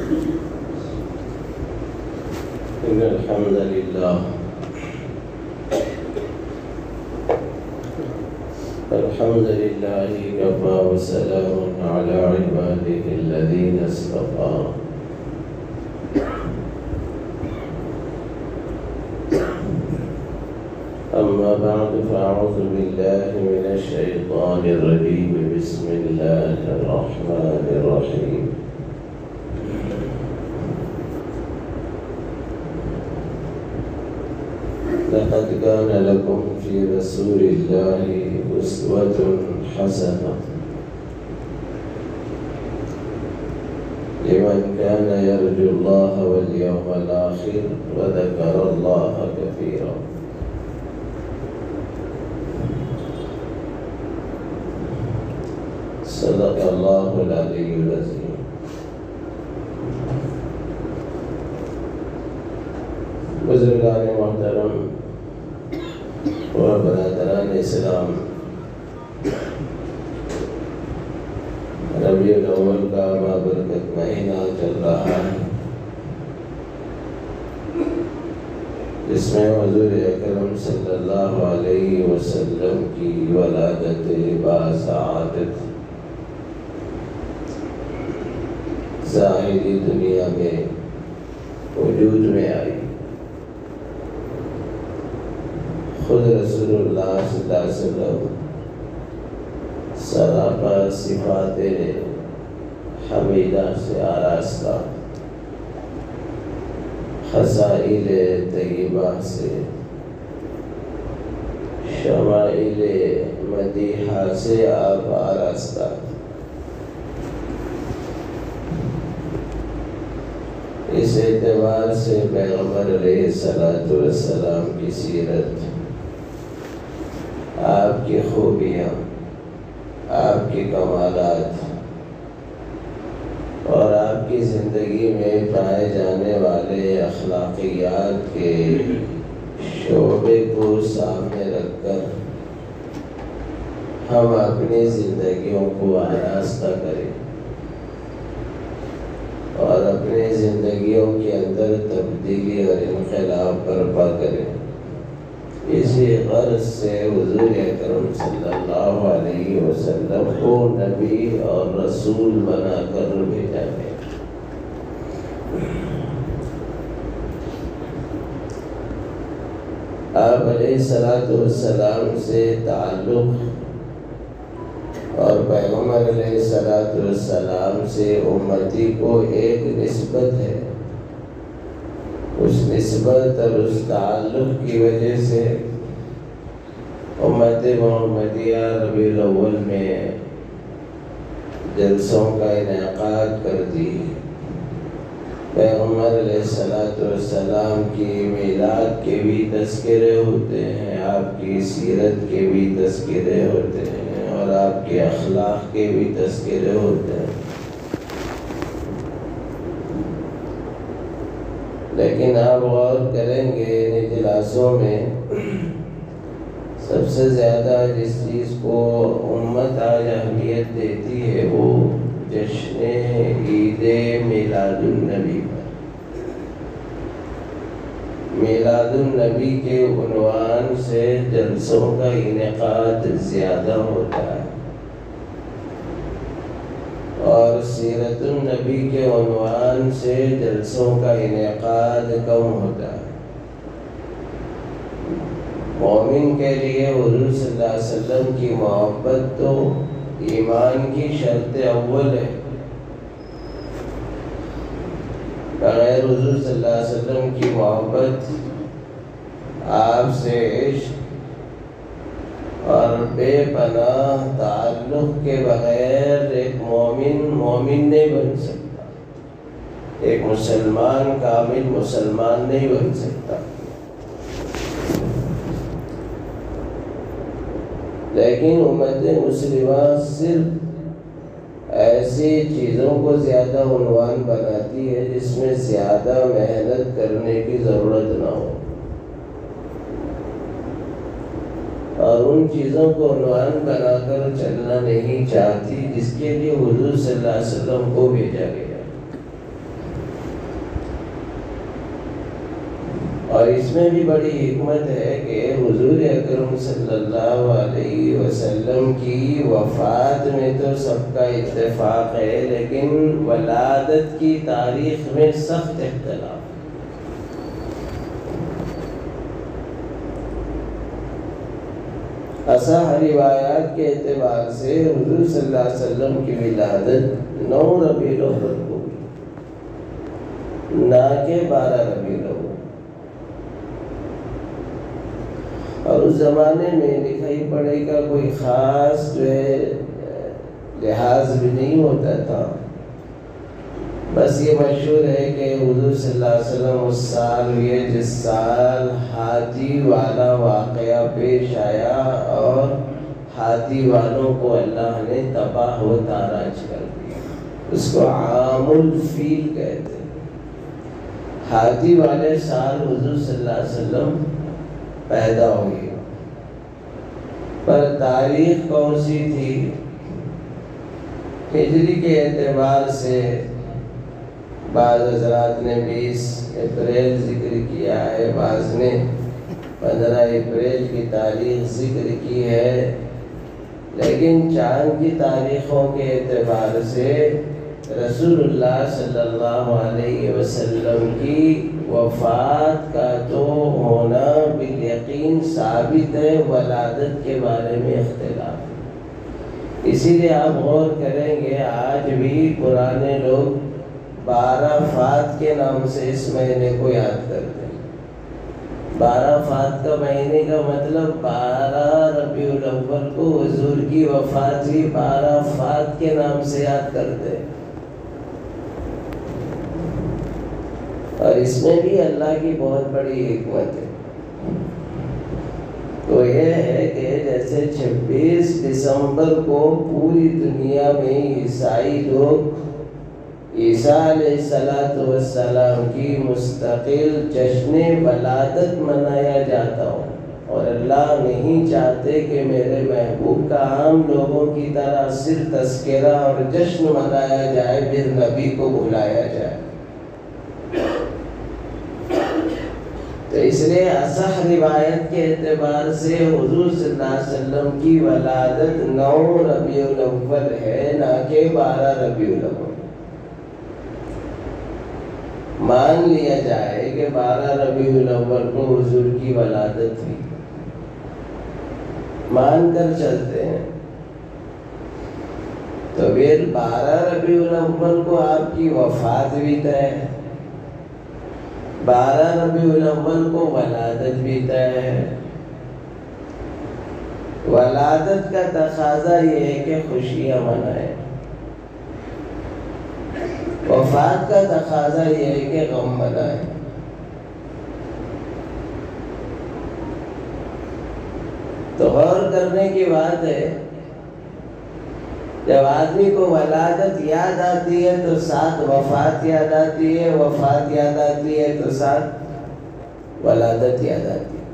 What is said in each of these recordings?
إن الحمد لله كفى وسلام على عباده الذين اصطفى أما بعد فأعوذ بالله من الشيطان الرجيم بسم الله الرحمن الرحيم لقد كان لكم في رسول الله أسوة حسنة لمن كان يرجو الله واليوم الآخر وذكر الله كثيرا صدق الله العلي العظيم. بزرگان محترم اور برادران اسلام، ربیع الاول کا بابرکت مہینہ چل رہا ہے، جس میں حضور اکرم صلی اللہ علیہ وسلم کی ولادت باسعادت ظاہری دنیا میں وجود میں آئی۔ خود رسول اللہ صلی اللہ علیہ وسلم سراپا صفات حمیدہ سے آراستہ، خصائل طیبہ سے، شمائل مدیحہ سے آپ آراستہ۔ اس اعتبار سے پیغمبر علیہ السلام کی سیرت، آپ کی خوبیاں، آپ کی کمالات اور آپ کی زندگی میں پائے جانے والے اخلاقیات کے شعبے کو سامنے رکھ کر ہم اپنی زندگیوں کو آراستہ کریں اور اپنی زندگیوں کے اندر تبدیلی اور انقلاب برپا کریں۔ اسی غرض سے حضور اکرم صلی اللہ علیہ وسلم کو نبی اور رسول بنا کر بھیجا گیا۔ آپ علیہ السلام سے تعلق اور پیغمبر علیہ السلام سے امتی کو ایک نسبت ہے۔ اس نسبت اور اس تعلق کی وجہ سے امت محمدیہ ربیع الاول میں جلسوں کا انعقاد کر دی۔ پیغمبر علیہ السلام کی میلاد کے بھی تذکرے ہوتے ہیں، آپ کی سیرت کے بھی تذکرے ہوتے ہیں اور آپ کے اخلاق کے بھی تذکرے ہوتے ہیں۔ لیکن آپ غور کریں گے ان اجلاسوں میں سب سے زیادہ جس چیز کو امت آج اہمیت دیتی ہے وہ جشن عید میلاد النبی پر۔ میلاد النبی کے عنوان سے جلسوں کا انعقاد زیادہ ہوتا ہے اور سیرت النبی کے عنوان سے جلسوں کا انعقاد کم ہوتا ہے۔ مومن کے لیے حضور صلی اللہ علیہ وسلم کی محبت تو ایمان کی شرط اول ہے۔ بغیر حضور صلی اللہ علیہ وسلم کی محبت، آپ سے عشق اور بے پناہ تعلق کے بغیر ایک مومن نہیں بن سکتا، ایک مسلمان کامل مسلمان نہیں بن سکتا۔ لیکن امت مسلمہ صرف ایسی چیزوں کو زیادہ عنوان بناتی ہے جس میں زیادہ محنت کرنے کی ضرورت نہ ہو، اور ان چیزوں کو عنوان بنا کر چلنا نہیں چاہتی جس کے لیے حضور صلی اللہ علیہ وسلم کو بھیجا گیا۔ اور اس میں بھی بڑی حکمت ہے کہ حضور اکرم صلی اللہ علیہ وسلم کی وفات میں تو سب کا اتفاق ہے، لیکن ولادت کی تاریخ میں سخت اختلاف۔ اصح روایات کے اعتبار سے حضور صلی اللہ علیہ وسلم کی ولادت 9 ربیع الاول کو نہ کہ 12 ربیع الاول۔ اور اس زمانے میں لکھائی پڑھائی کا کوئی خاص جو ہے لحاظ بھی نہیں ہوتا تھا، بس یہ مشہور ہے کہ حضور صلی اللہ علیہ وسلم اس سال ہوئے جس سال ہاتھی والا واقعہ پیش آیا اور ہاتھی والوں کو اللہ نے تباہ و تاراج کر دیا۔ اس کو عام الفیل کہتے ہیں۔ ہاتھی والے سال حضور صلی اللہ علیہ وسلم پیدا ہوئی، پر تاریخ کون سی تھی؟ ہجری کے اعتبار سے بعض حضرات نے 20 اپریل ذکر کیا ہے، بعض نے 15 اپریل کی تاریخ ذکر کی ہے، لیکن چاند کی تاریخوں کے اعتبار سے رسول اللہ صلی اللہ علیہ وسلم کی وفات کا تو ہونا بالیقین ثابت ہے، ولادت کے بارے میں اختلاف۔ اسی لیے آپ غور کریں گے آج بھی پرانے لوگ 12 فات کے نام سے اس مہینے کو یاد کرتے ہیں۔ 12 فات کا مہینے کا مطلب 12 ربیع الاول کو حضور کی وفات ہوئی، 12 فات کے نام سے یاد کرتے ہیں۔ اور اس میں بھی اللہ کی بہت بڑی حکمت ہے۔ تو یہ ہے کہ جیسے 26 دسمبر کو پوری دنیا میں عیسائی لوگ عیسیٰ علیہ السلام کی مستقل جشن ولادت منایا جاتا ہو، اور اللہ نہیں چاہتے کہ میرے محبوب کا عام لوگوں کی طرح صرف تذکرہ اور جشن منایا جائے، پھر نبی کو بھلایا جائے۔ تو اس لیے اصح روایت کے اعتبار سے حضور صلی اللہ علیہ وسلم کی ولادت 9 ربیع الاول ہے، نہ کہ 12 ربیع الاول۔ مان لیا جائے کہ 12 ربیع الاول کو حضور کی ولادت ہوئی، مان کر چلتے ہیں، تو پھر 12 ربیع الاول کو آپ کی وفات بھی طے ہے، 12 ربیع الاول کو ولادت بھی طے ہے۔ ولادت کا تقاضا یہ ہے کہ خوشیاں منائیں، وفات کا تقاضا یہ ہے کہ غم منائیں۔ تو غور کرنے کی بات ہے، جب آدمی کو ولادت یاد آتی ہے تو ساتھ وفات یاد آتی ہے، وفات یاد آتی ہے تو ساتھ ولادت یاد آتی ہے۔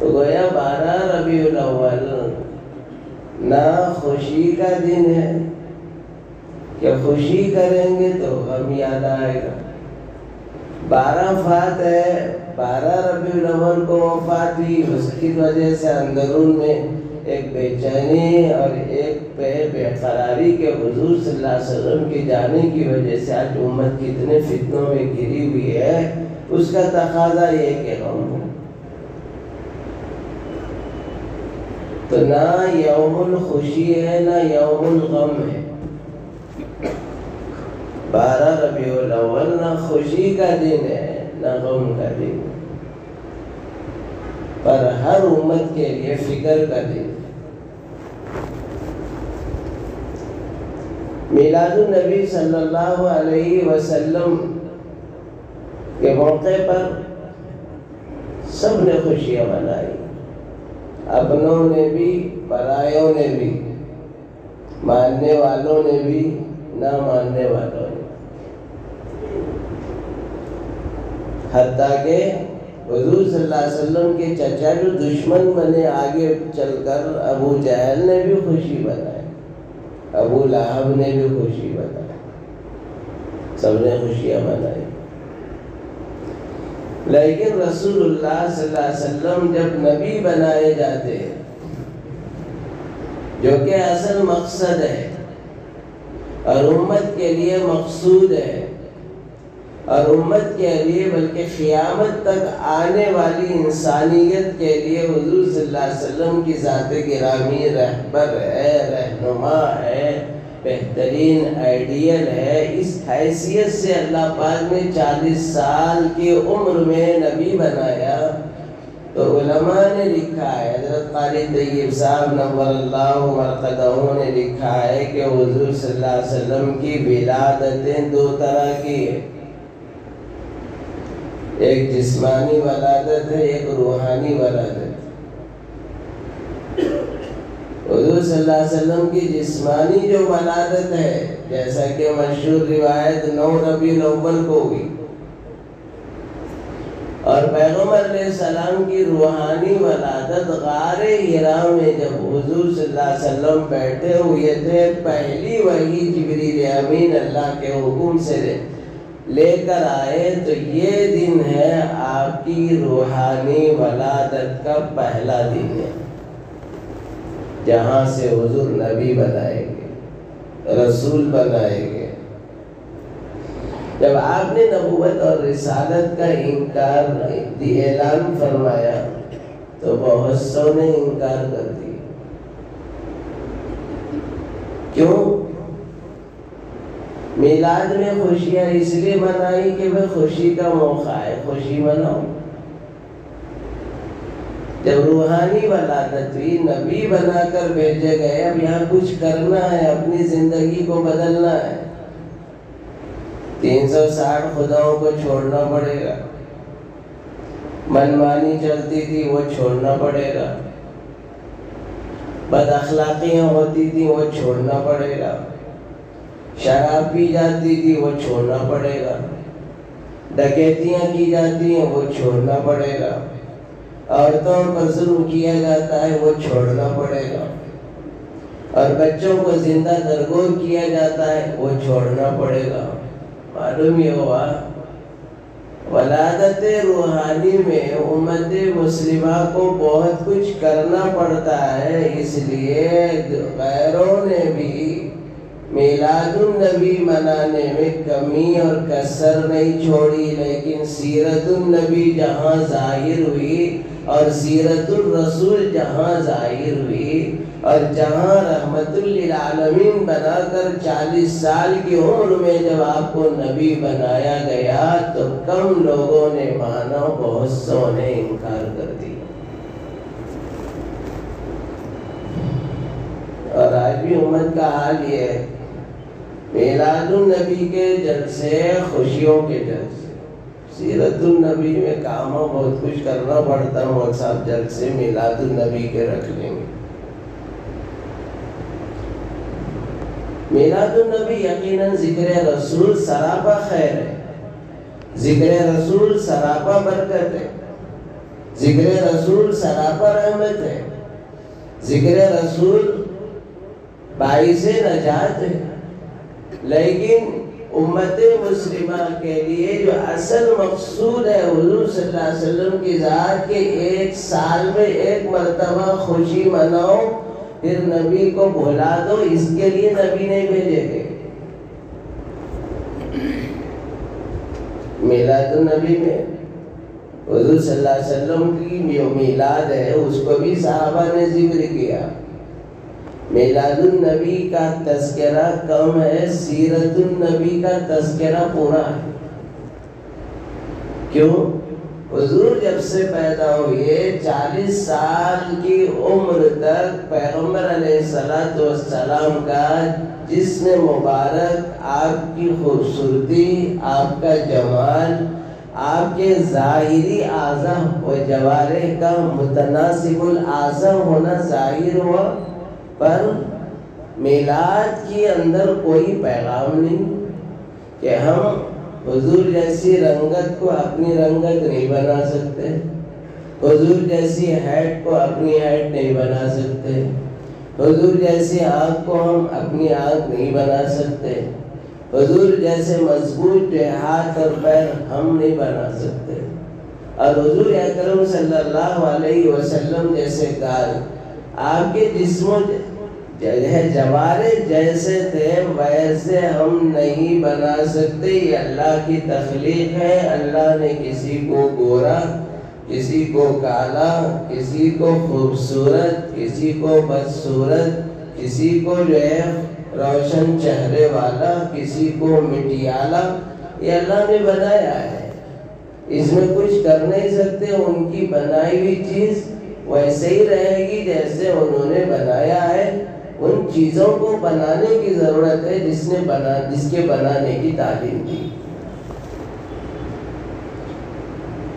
تو گویا 12 ربیع الاول نہ خوشی کا دن ہے کہ خوشی کریں گے تو غم یاد آئے گا، 12 فات ہے، 12 ربیع الاول کو وفات ہوئی، اس کی وجہ سے اندرون میں ایک بے چینی اور ایک بے قراری کے حضور صلی اللہ علیہ وسلم کے جانے کی وجہ سے آج امت کتنے فتنوں میں گھری ہوئی ہے، اس کا تقاضا یہ کہ غم ہو۔ تو نہ یوم الخوشی ہے نہ یوم الغم ہے، 12 ربیع الاول نہ خوشی کا دن ہے نہ غم کا دن، پر ہر امت کے لیے فکر کا دن۔ میلاد النبی صلی اللہ علیہ وسلم کے موقع پر سب نے خوشیاں منائی، اپنوں نے بھی پرایوں نے بھی، ماننے والوں نے بھی نہ ماننے والوں نے، حتیٰ کہ حضور صلی اللہ علیہ وسلم کے چچا جو دشمن بنے آگے چل کر ابو جہل نے بھی خوشی منائی، ابو لہب نے بھی خوشی منائی، سب نے خوشیاں منائی۔ لیکن رسول اللہ صلی اللہ علیہ وسلم جب نبی بنائے جاتے ہیں، جو کہ اصل مقصد ہے اور امت کے لیے مقصود ہے، اور امت کے لیے بلکہ قیامت تک آنے والی انسانیت کے لیے حضور صلی اللہ علیہ وسلم کی ذات گرامی رہبر ہے، رہنما ہے، بہترین آئیڈیل ہے، اس حیثیت سے اللہ پاک نے 40 سال کی عمر میں نبی بنایا۔ تو علماء نے لکھا ہے، حضرت قاری طیب صاحب نور اللہ مرقدہ نے لکھا ہے کہ حضور صلی اللہ علیہ وسلم کی ولادتیں 2 طرح کی ہیں، ایک جسمانی ولادت ہے، ایک روحانی ولادت۔ حضور صلی اللہ علیہ وسلم کی جسمانی جو ولادت ہے، جیسا کہ مشہور روایت 9 ربیع الاول کو ہوئی، اور پیغمبر علیہ السلام کی روحانی ولادت غار حرا میں جب حضور صلی اللہ علیہ وسلم بیٹھے ہوئے تھے، پہلی وحی جبریل امین اللہ کے حکم سے لے کر آئے، تو یہ دن ہے آپ کی روحانی ولادت کا پہلا دن ہے، جہاں سے حضور نبی بنائیں گے، رسول بنائیں گے۔ جب آپ نے نبوت اور رسالت کا انکار اعلان فرمایا تو بہت سو نے انکار کر دیا۔ کیوں؟ میلاد میں خوشیاں اس لیے منائی کہ وہ خوشی کا موقع ہے، خوشی مناؤ۔ جب روحانی ولادت ہوئی، نبی بنا کر بھیجے گئے، اب یہاں کچھ کرنا ہے، اپنی زندگی کو بدلنا ہے، 360 خداؤں کو چھوڑنا پڑے گا، منمانی چلتی تھی وہ چھوڑنا پڑے گا، بد اخلاقیاں ہوتی تھی وہ چھوڑنا پڑے گا، شراب پی جاتی تھی وہ چھوڑنا پڑے گا، ڈکیتیاں کی جاتی ہیں وہ چھوڑنا پڑے گا، عورتوں پر ظلم کیا جاتا ہے وہ چھوڑنا پڑے گا، اور بچوں کو زندہ درگور کیا جاتا ہے وہ چھوڑنا پڑے گا۔ معلوم یہ ہوا ولادت روحانی میں امت مسلمہ کو بہت کچھ کرنا پڑتا ہے، اس لیے غیروں نے بھی میلاد النبی منانے میں کمی اور کسر نہیں چھوڑی، لیکن سیرت النبی جہاں ظاہر ہوئی اور سیرت الرسول جہاں ظاہر ہوئی، اور جہاں رحمت للعالمین بنا کر 40 سال کی عمر میں جب آپ کو نبی بنایا گیا تو کم لوگوں نے مانا، بہت سو نے انکار کر دیا۔ اور آج بھی امت کا حال یہ ہے، میلاد النبی کے جلسے خوشیوں کے جلسے، سیرت النبی میں کاموں بہت کچھ کرنا پڑتا ہے، وہ صاحب جلسے میلاد النبی کے رکھ لیں گے۔ میلاد النبی یقیناً ذکر رسول سراپا خیر ہے، ذکر رسول سراپا برکت ہے، ذکر رسول سراپا رحمت ہے، ذکر رسول باعث نجات ہے۔ لیکن امت مسلمہ کے لیے جو اصل مقصود ہے حضور صلی اللہ علیہ وسلم کی ذات کے 1 سال میں 1 مرتبہ خوشی مناؤ، پھر نبی کو بھلا دو، اس کے لیے نبی نہیں بھیجے گئے۔ میلاد النبی میں حضور صلی اللہ علیہ وسلم کی جو میلاد ہے اس کو بھی صحابہ نے ذکر کیا۔ میلاد النبی کا تذکرہ کم ہے، سیرت النبی کا تذکرہ پورا ہے۔ کیوں؟ حضور جب سے پیدا ہوئے 40 سال کی عمر تک پیغمبر علیہ السلام کا جسم مبارک، آپ کی خوبصورتی، آپ کا جمال، آپ کے ظاہری اعضاء و جوارح کا متناسب الاعضاء ہونا ظاہر ہوا، پر میلاد کے اندر کوئی پیغام نہیں کہ ہم حضور جیسی رنگت کو اپنی رنگت نہیں بنا سکتے، حضور جیسی ہیٹ کو اپنی ہیٹ نہیں بنا سکتے، حضور جیسی آنکھ کو ہم اپنی آنکھ نہیں بنا سکتے، حضور جیسے مضبوط ہاتھ اور پیر ہم نہیں بنا سکتے۔ اور حضور اکرم صلی اللہ علیہ وسلم جیسے گال آپ کے جسم جوارے جیسے تھے ویسے ہم نہیں بنا سکتے. یہ اللہ کی تخلیق ہے. اللہ نے کسی کو گورا، کسی کو کالا، کسی کو خوبصورت، کسی کو بدصورت، کسی کو جو ہے روشن چہرے والا، کسی کو مٹیالا. یہ اللہ نے بنایا ہے. اس میں کچھ کر نہیں سکتے. ان کی بنائی ہوئی چیز ویسے ہی رہے گی جیسے انہوں نے بنایا ہے. ان چیزوں کو بنانے کی ضرورت ہے جس کے بنانے کی تعلیم دی.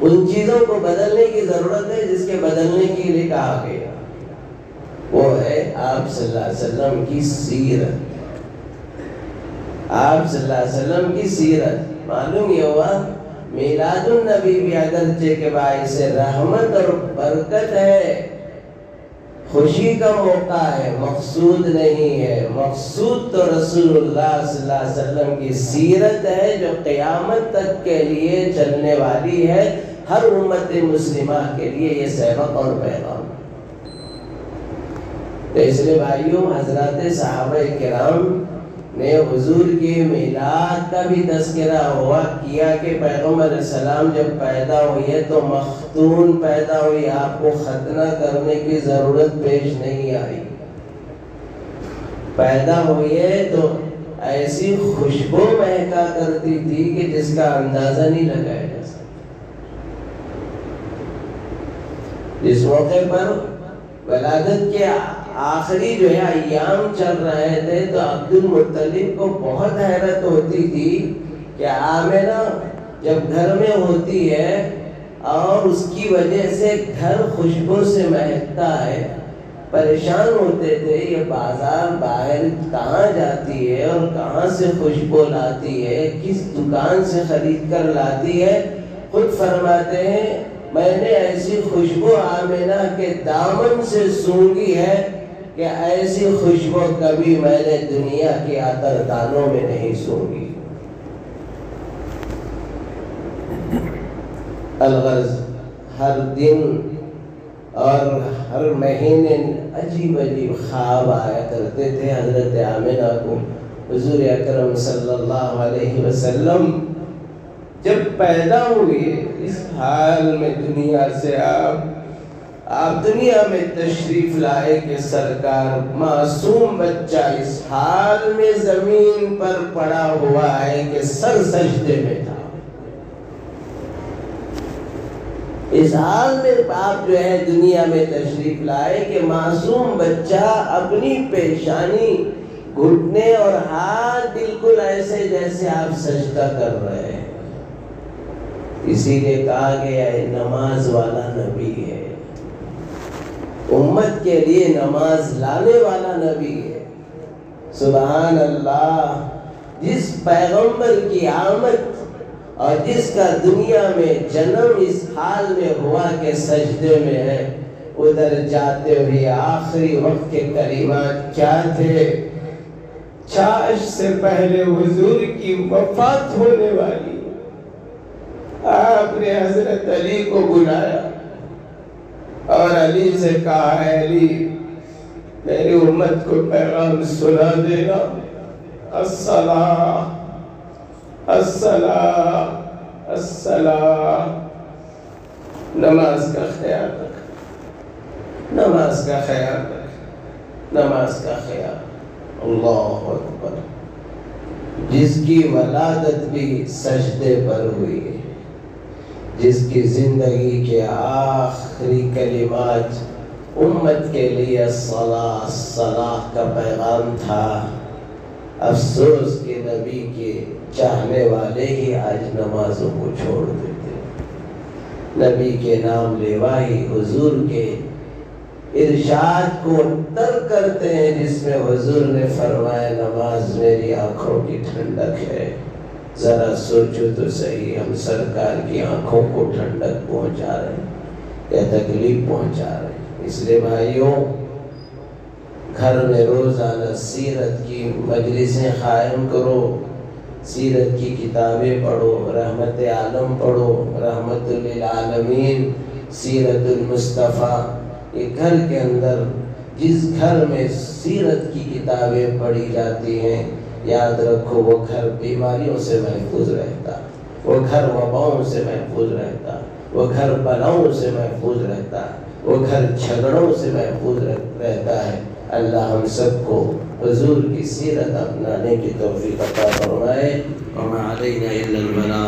ان چیزوں کو بدلنے کی ضرورت ہے جس کے بدلنے کے لیے کہا گیا. وہ ہے آپ صلی اللہ علیہ وسلم کی سیرت. آپ صلی اللہ علیہ وسلم کی سیرت. معلوم یہ ہوا میلاد النبی بھی اگرچہ کے باعث رحمت اور برکت ہے، خوشی کا موقع ہے، مقصود نہیں ہے. مقصود تو رسول اللہ صلی اللہ علیہ وسلم کی سیرت ہے جو قیامت تک کے لیے چلنے والی ہے. ہر امت مسلمہ کے لیے یہ سبق اور پیغام. اس لیے بھائیوں، حضرات صحابہ کرام نے حضور کی میلاد کا بھی تذکرہ کیا کہ پیغمبر علیہ السلام جب پیدا ہوئے تو مختون پیدا ہوئی. آپ کو ختنہ کرنے کی ضرورت پیش نہیں آئی. پیدا ہوئے تو ایسی خوشبو مہکا کرتی تھی کہ جس کا اندازہ نہیں لگایا جا سکتا. اس موقع پر ولادت کے آخری جو ہے ایام چل رہے تھے تو عبد المطلب کو بہت حیرت ہوتی تھی کہ آمنہ جب گھر میں ہوتی ہے اور اس کی وجہ سے گھر خوشبو سے مہکتا ہے. پریشان ہوتے تھے یہ بازار باہر کہاں جاتی ہے اور کہاں سے خوشبو لاتی ہے، کس دکان سے خرید کر لاتی ہے. خود فرماتے ہیں میں نے ایسی خوشبو آمنہ کے دامن سے سونگھی ہے کہ ایسی خوشبو کبھی میں نے دنیا کے عطردانوں میں نہیں سونگھی. الغرض ہر دن اور ہر مہینے عجیب عجیب خواب آیا کرتے تھے حضرت آمنہ کو. حضور اکرم صلی اللہ علیہ وسلم جب پیدا ہوئے اس حال میں دنیا سے آپ دنیا میں تشریف لائے کہ سرکار معصوم بچہ اس حال میں زمین پر پڑا ہوا ہے کہ سر سجدے میں تھا. اس حال میں آپ جو ہے دنیا میں تشریف لائے کہ معصوم بچہ اپنی پیشانی، گھٹنے اور ہاتھ بالکل ایسے جیسے آپ سجدہ کر رہے ہیں. اسی لیے کہا گیا ہے نماز والا نبی ہے، امت کے لیے نماز لانے والا نبی ہے. سبحان اللہ. جس پیغمبر کی آمد اور جس کا دنیا میں جنم اس حال میں ہوا کہ سجدے میں ہے، ادھر جاتے ہوئے آخری وقت کے کلمات کیا تھے؟ چاش سے پہلے حضور کی وفات ہونے والی. آپ نے حضرت علی کو بلایا اور علی سے کہا ہے علی میری امت کو پیغام سنا دینا. الصلاۃ الصلاۃ الصلاۃ. نماز کا خیال رکھ، نماز کا خیال رکھ، نماز کا خیال. اللہ اکبر. جس کی ولادت بھی سجدے پر ہوئی ہے، جس کی زندگی کے آخری کلمات امت کے لیے الصلاۃ الصلاۃ کا پیغام تھا. افسوس کہ نبی کے چاہنے والے ہی آج نمازوں کو چھوڑ دیتے. نبی کے نام لیوا ہی حضور کے ارشاد کو ترک کرتے ہیں جس میں حضور نے فرمایا نماز میری آنکھوں کی ٹھنڈک ہے. ذرا سوچو تو صحیح، ہم سرکار کی آنکھوں کو ٹھنڈک پہنچا رہے ہیں یا تکلیف پہنچا رہے ہیں؟ اس لیے بھائیوں، گھر میں روزانہ سیرت کی مجلسیں قائم کرو، سیرت کی کتابیں پڑھو، رحمت عالم پڑھو، رحمت للعالمین، سیرت المصطفیٰ۔ یہ گھر کے اندر جس گھر میں سیرت کی کتابیں پڑھی جاتی ہیں، یاد رکھو وہ گھر بیماریوں سے محفوظ رہتا، وہ گھر وباؤں سے محفوظ رہتا، وہ گھر بلاؤں سے محفوظ رہتا، وہ گھر جھگڑوں سے محفوظ رہتا ہے۔ اللہ ہم سب کو حضور کی سیرت اپنانے کی توفیق عطا فرمائے۔ وما علینا الا البلاغ۔